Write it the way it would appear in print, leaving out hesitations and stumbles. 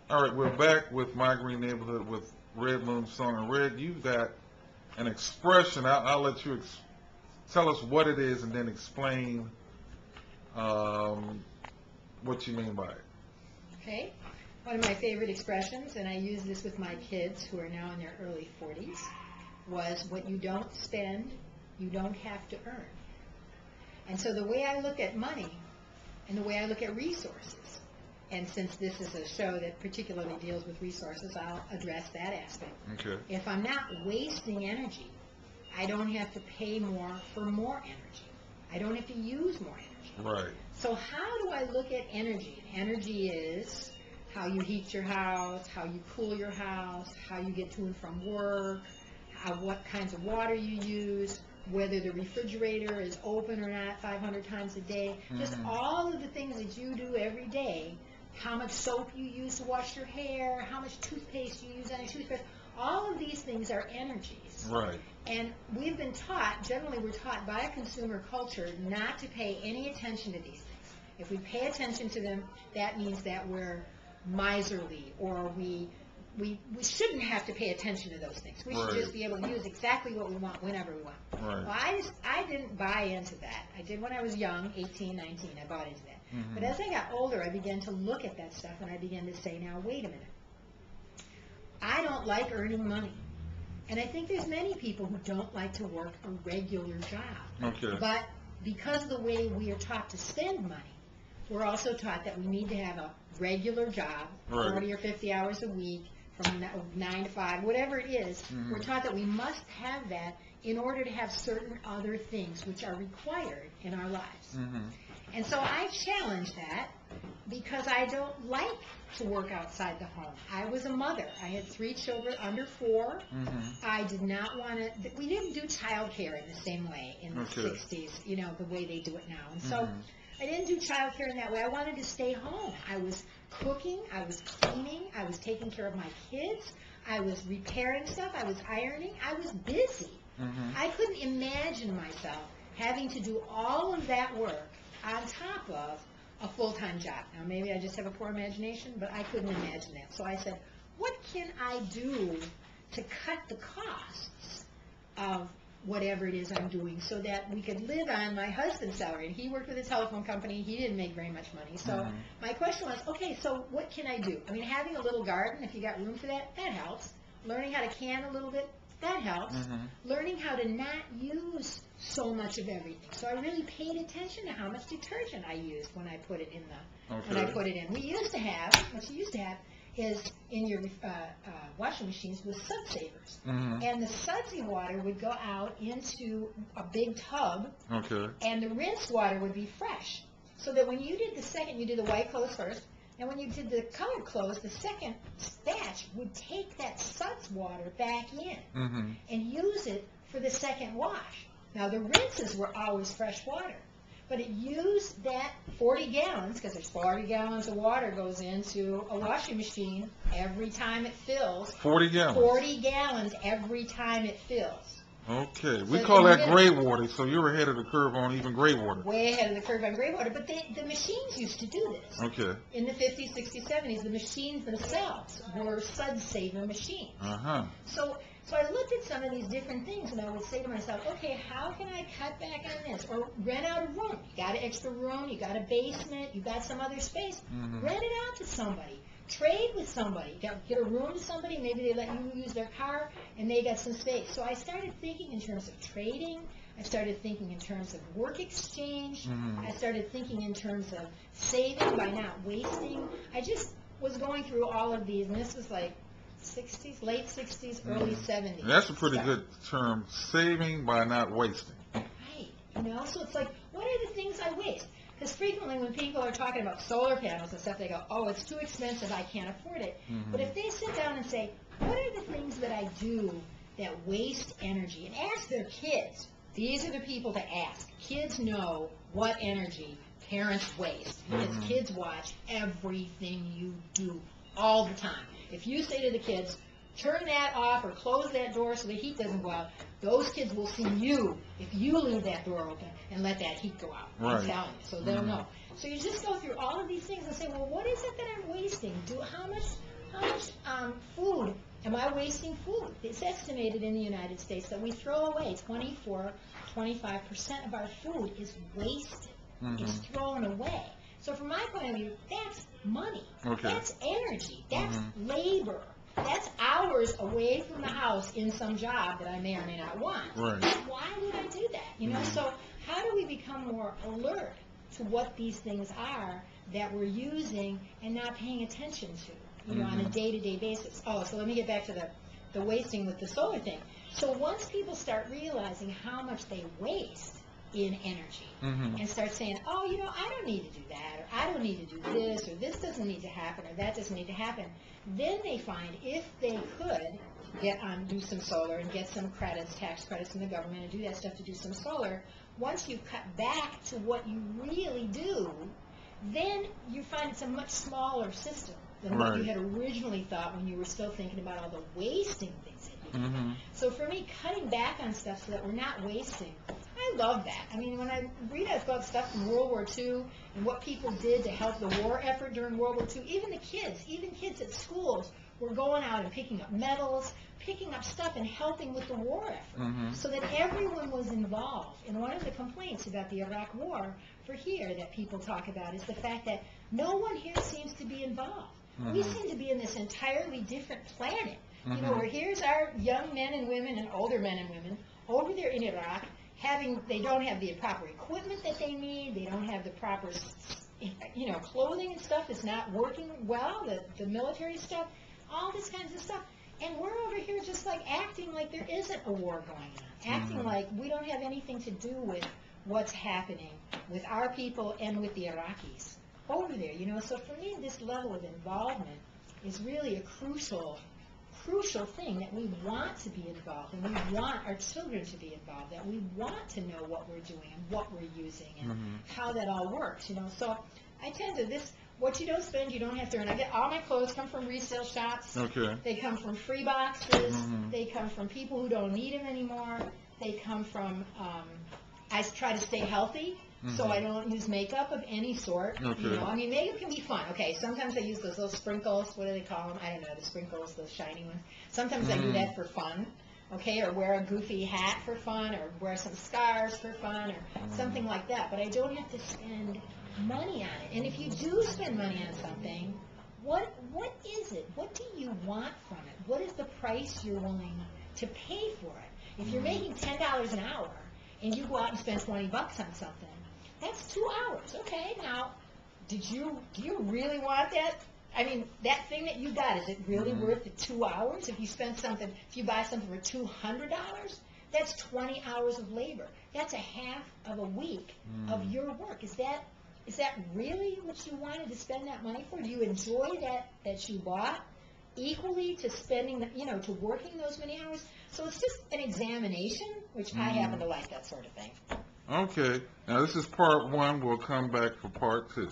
All right, we're back with My Green Neighborhood with Red Moon Song. And Red, you've got an expression. I'll let you tell us what it is and then explain what you mean by it. Okay. One of my favorite expressions, and I use this with my kids who are now in their early 40s, was what you don't spend, you don't have to earn. And so the way I look at money and the way I look at resources, and since this is a show that particularly deals with resources, I'll address that aspect. Okay. If I'm not wasting energy, I don't have to pay more for more energy. I don't have to use more energy. Right. So how do I look at energy? Energy is how you heat your house, how you cool your house, how you get to and from work, what kinds of water you use, whether the refrigerator is open or not 500 times a day, just all of the things that you do every day, how much soap you use to wash your hair, how much toothpaste you use on your toothpaste, all of these things are energies. Right. And we've been taught, generally we're taught by a consumer culture not to pay any attention to these things. If we pay attention to them, that means that we're miserly, or we shouldn't have to pay attention to those things. We should just be able to use exactly what we want whenever we want. Right. Well, I didn't buy into that. I did when I was young, 18, 19, I bought into that. But as I got older, I began to look at that stuff, and I began to say, now, wait a minute. I don't like earning money. And I think there's many people who don't like to work a regular job. Okay. But because of the way we are taught to spend money, we're also taught that we need to have a regular job, 40 or 50 hours a week, from 9 to 5, whatever it is. We're taught that we must have that in order to have certain other things which are required in our lives. And so I challenge that because I don't like to work outside the home. I was a mother. I had 3 children under 4. I did not want to, we didn't do child care in the same way in the 60s, you know, the way they do it now. And so I didn't do child care in that way. I wanted to stay home. I was cooking, I was cleaning, I was taking care of my kids, I was repairing stuff, I was ironing, I was busy. I couldn't imagine myself having to do all of that work on top of a full-time job. Now, maybe I just have a poor imagination, but I couldn't imagine that. So I said, what can I do to cut the costs of whatever it is I'm doing so that we could live on my husband's salary? And he worked with a telephone company. He didn't make very much money. So my question was, okay, so what can I do? I mean, having a little garden, if you got room for that, that helps. Learning how to can a little bit, that helps. Learning how to not use so much of everything. So I really paid attention to how much detergent I used when I put it in the, when I put it in. We used to have, what you used to have is in your washing machines was sud savers. And the sudsy water would go out into a big tub, and the rinse water would be fresh. So that when you did the second, you did the white clothes first, and when you did the colored clothes, the second batch would take that suds water back in and use it for the second wash. Now, the rinses were always fresh water, but it used that 40 gallons, because there's 40 gallons of water goes into a washing machine every time it fills. 40 gallons? 40 gallons every time it fills. Okay. We call that gray water, so you're ahead of the curve on even gray water. Way ahead of the curve on gray water, but the machines used to do this. Okay. In the 50s, 60s, 70s, the machines themselves were sud saver machines. So I looked at some of these different things, and I would say to myself, okay, how can I cut back on this? Or rent out a room. You got an extra room, you got a basement, you got some other space. Rent it out to somebody. Trade with somebody. Get a room to somebody, maybe they let you use their car, and they got some space. So I started thinking in terms of trading. I started thinking in terms of work exchange. I started thinking in terms of saving by not wasting. I just was going through all of these, and this was like 60s, late 60s, early 70s. That's a pretty good term, saving by not wasting. Right. You know, so it's like, what are the things I waste? Because frequently when people are talking about solar panels and stuff, they go, oh, it's too expensive, I can't afford it. But if they sit down and say, what are the things that I do that waste energy? And ask their kids. These are the people to ask. Kids know what energy parents waste because kids watch everything you do all the time. If you say to the kids, turn that off or close that door so the heat doesn't go out, those kids will see you if you leave that door open and let that heat go out. I'm telling you, so they'll know. So you just go through all of these things and say, well, what is it that I'm wasting? How much How much food am I wasting food? It's estimated in the United States that we throw away 25% of our food is wasted. Mm-hmm. It's thrown away. So from my point of view, that's money. Okay. That's energy. That's Mm-hmm. labor. That's hours away from the house in some job that I may or may not want. Right. Why would I do that? You know, Mm-hmm. so how do we become more alert to what these things are that we're using and not paying attention to, you know, on a Mm-hmm. day-to-day basis? Oh, so let me get back to the wasting with the solar thing. So once people start realizing how much they waste in energy, Mm-hmm. and start saying, oh, you know, I don't need to do that, or I don't need to do this, or this doesn't need to happen, or that doesn't need to happen, then they find if they could do some solar and get some credits, tax credits from the government, and do that stuff to do some solar, once you cut back to what you really do, then you find it's a much smaller system than what you Right. had originally thought when you were still thinking about all the wasting things that you did. Mm-hmm. So for me, cutting back on stuff so that we're not wasting, I love that. I mean, when I read about stuff from World War II and what people did to help the war effort during World War II, even kids at schools were going out and picking up medals, picking up stuff and helping with the war effort, Mm-hmm. so that everyone was involved. And one of the complaints about the Iraq War for here that people talk about is the fact that no one here seems to be involved. We Mhm. seem to be in this entirely different planet. You know, Mhm. where here's our young men and women and older men and women over there in Iraq they don't have the proper equipment that they need, they don't have the proper, you know, clothing and stuff is not working well, the military stuff, all this kinds of stuff. And we're over here just like acting like there isn't a war going on, acting Mhm. like we don't have anything to do with what's happening with our people and with the Iraqis over there, you know. So for me, this level of involvement is really a crucial thing, that we want to be involved, and we want our children to be involved, that we want to know what we're doing and what we're using and Mhm. how that all works, you know. So I tend to what you don't spend, you don't have to earn. I get all my clothes come from resale shops. Okay. They come from free boxes. Mhm. They come from people who don't need them anymore. They come from, I try to stay healthy, so Mhm. I don't use makeup of any sort. Okay. You know, I mean, makeup can be fun. Okay, sometimes I use those little sprinkles. What do they call them? I don't know, the sprinkles, those shiny ones. Sometimes I do Mhm. that for fun. Okay, or wear a goofy hat for fun, or wear some scarves for fun, or something like that. But I don't have to spend money on it. And if you do spend money on something, what is it? What do you want from it? What is the price you're willing to pay for it? If you're making $10 an hour and you go out and spend $20 on something, that's 2 hours. Okay, now, do you really want that? I mean, that thing that you got, is it really Mhm. worth the 2 hours? If you buy something for $200, that's 20 hours of labor. That's a half of a week of your work. Is that really what you wanted to spend that money for? Do you enjoy that you bought equally to spending, to working those many hours? So it's just an examination, which I happen to like that sort of thing. Okay. Now this is part one. We'll come back for part two.